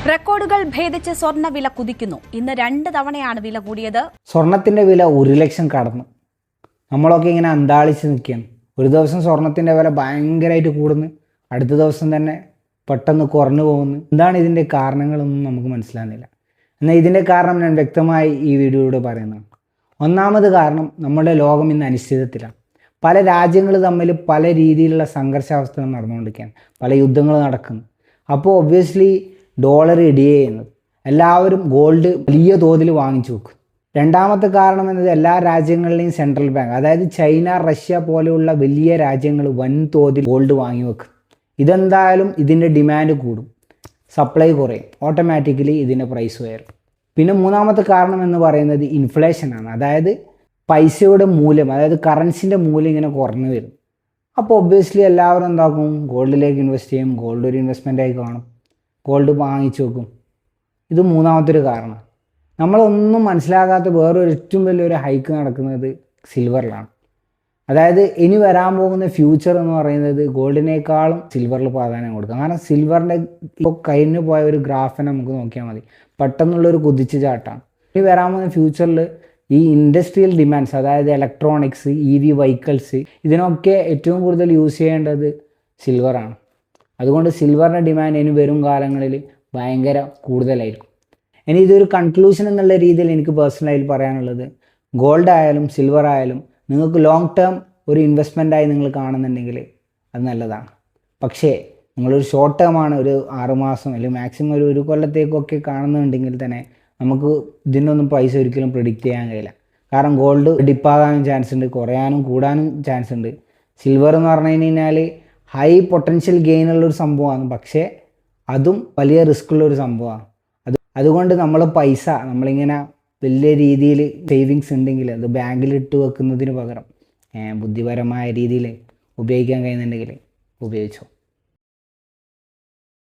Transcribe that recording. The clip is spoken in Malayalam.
റെക്കോർഡുകൾ ഭേദിച്ച് സ്വർണ്ണവില കുതിക്കുന്നു. ഇന്ന് 2 തവണയാണ് വില കൂടിയത്. സ്വർണത്തിന്റെ വില 1 ലക്ഷം കടന്നു. നമ്മളൊക്കെ ഇങ്ങനെ അന്താളിച്ച് നിൽക്കുകയാണ്. ഒരു ദിവസം സ്വർണത്തിന്റെ വില ഭയങ്കരമായിട്ട് കൂടുന്നു, അടുത്ത ദിവസം തന്നെ പെട്ടെന്ന് കുറഞ്ഞു പോകുന്നു. എന്താണ് ഇതിൻ്റെ കാരണങ്ങളൊന്നും നമുക്ക് മനസ്സിലാകുന്നില്ല. എന്നാൽ ഇതിൻ്റെ കാരണം ഞാൻ വ്യക്തമായി ഈ വീഡിയോയിലൂടെ പറയുന്നതാണ്. ഒന്നാമത് കാരണം, നമ്മുടെ ലോകം ഇന്ന് അനിശ്ചിതത്തിലാണ്. പല രാജ്യങ്ങൾ തമ്മിൽ പല രീതിയിലുള്ള സംഘർഷാവസ്ഥകൾ നടന്നുകൊണ്ടിരിക്കുകയാണ്, പല യുദ്ധങ്ങൾ നടക്കുന്നു. അപ്പോൾ ഒബ്വിയസ്ലി ഡോളർ ഇടിയേ ചെയ്യുന്നത്, എല്ലാവരും ഗോൾഡ് വലിയ തോതിൽ വാങ്ങിച്ചു വെക്കും. രണ്ടാമത്തെ കാരണം എന്നത് എല്ലാ രാജ്യങ്ങളിലെയും സെൻട്രൽ ബാങ്ക്, അതായത് ചൈന, റഷ്യ പോലെയുള്ള വലിയ രാജ്യങ്ങൾ വൻതോതിൽ ഗോൾഡ് വാങ്ങി വെക്കും. ഇതെന്തായാലും ഇതിൻ്റെ ഡിമാൻഡ് കൂടും, സപ്ലൈ കുറയും, ഓട്ടോമാറ്റിക്കലി ഇതിൻ്റെ പ്രൈസ് ഉയരും. പിന്നെ മൂന്നാമത്തെ കാരണം എന്ന് പറയുന്നത് ഇൻഫ്ലേഷനാണ്. അതായത് പൈസയുടെ മൂല്യം, അതായത് കറൻസിൻ്റെ മൂല്യം ഇങ്ങനെ കുറഞ്ഞു വരും. അപ്പോൾ ഒബ്വിയസ്ലി എല്ലാവരും എന്താക്കും, ഗോൾഡിലേക്ക് ഇൻവെസ്റ്റ് ചെയ്യും. ഗോൾഡ് ഒരു ഇൻവെസ്റ്റ്മെൻറ്റായി കാണും, ഗോൾഡ് വാങ്ങിച്ചു വെക്കും. ഇത് മൂന്നാമത്തൊരു കാരണം. നമ്മളൊന്നും മനസ്സിലാകാത്ത വേറൊരു ഏറ്റവും വലിയൊരു ഹൈക്ക് നടക്കുന്നത് സിൽവറിലാണ്. അതായത് ഇനി വരാൻ പോകുന്ന ഫ്യൂച്ചർ എന്ന് പറയുന്നത് ഗോൾഡിനേക്കാളും സിൽവറിൽ പ്രാധാന്യം കൊടുക്കുക. കാരണം സിൽവറിൻ്റെ ഇപ്പോൾ കഴിഞ്ഞു പോയ ഒരു ഗ്രാഫിനെ നമുക്ക് നോക്കിയാൽ മതി, പെട്ടെന്നുള്ളൊരു കുതിച്ചു ചാട്ടാണ്. ഇനി വരാൻ പോകുന്ന ഫ്യൂച്ചറിൽ ഈ ഇൻഡസ്ട്രിയൽ ഡിമാൻഡ്സ്, അതായത് ഇലക്ട്രോണിക്സ്, EV വെഹിക്കിൾസ്, ഇതിനൊക്കെ ഏറ്റവും കൂടുതൽ യൂസ് ചെയ്യേണ്ടത് സിൽവറാണ്. അതുകൊണ്ട് സിൽവറിൻ്റെ ഡിമാൻഡ് ഇനി വരും കാലങ്ങളിൽ ഭയങ്കര കൂടുതലായിരിക്കും. ഇനി ഇതൊരു കൺക്ലൂഷൻ എന്നുള്ള രീതിയിൽ എനിക്ക് പേഴ്സണലായി പറയാനുള്ളത്, ഗോൾഡ് ആയാലും സിൽവർ ആയാലും നിങ്ങൾക്ക് ലോങ് ടേം ഒരു ഇൻവെസ്റ്റ്മെൻറ്റായി നിങ്ങൾ കാണുന്നുണ്ടെങ്കിൽ അത് നല്ലതാണ്. പക്ഷേ നിങ്ങളൊരു ഷോർട്ട് ടേം ആണ്, ഒരു 6 മാസം അല്ലെങ്കിൽ മാക്സിമം ഒരു കൊല്ലത്തേക്കൊക്കെ കാണുന്നുണ്ടെങ്കിൽ തന്നെ നമുക്ക് ഇതിനൊന്നും പൈസ ഒരിക്കലും പ്രിഡിക്റ്റ് ചെയ്യാൻ കഴിയില്ല. കാരണം ഗോൾഡ് ഡിപ്പാകാനും ചാൻസ് ഉണ്ട്, കുറയാനും കൂടാനും ചാൻസ് ഉണ്ട്. സിൽവർ എന്ന് പറഞ്ഞു കഴിഞ്ഞാൽ ഹൈ പൊട്ടൻഷ്യൽ ഗെയിൻ ഉള്ളൊരു സംഭവമാണ്, പക്ഷേ അതും വലിയ റിസ്ക് ഉള്ളൊരു സംഭവമാണ്. അതുകൊണ്ട് നമ്മൾ പൈസ നമ്മളിങ്ങനെ വലിയ രീതിയിൽ സേവിങ്സ് ഉണ്ടെങ്കിൽ അത് ബാങ്കിൽ ഇട്ട് വെക്കുന്നതിന് പകരം ബുദ്ധിപരമായ രീതിയിൽ ഉപയോഗിക്കാൻ കഴിയുന്നുണ്ടെങ്കിൽ ഉപയോഗിച്ചോ.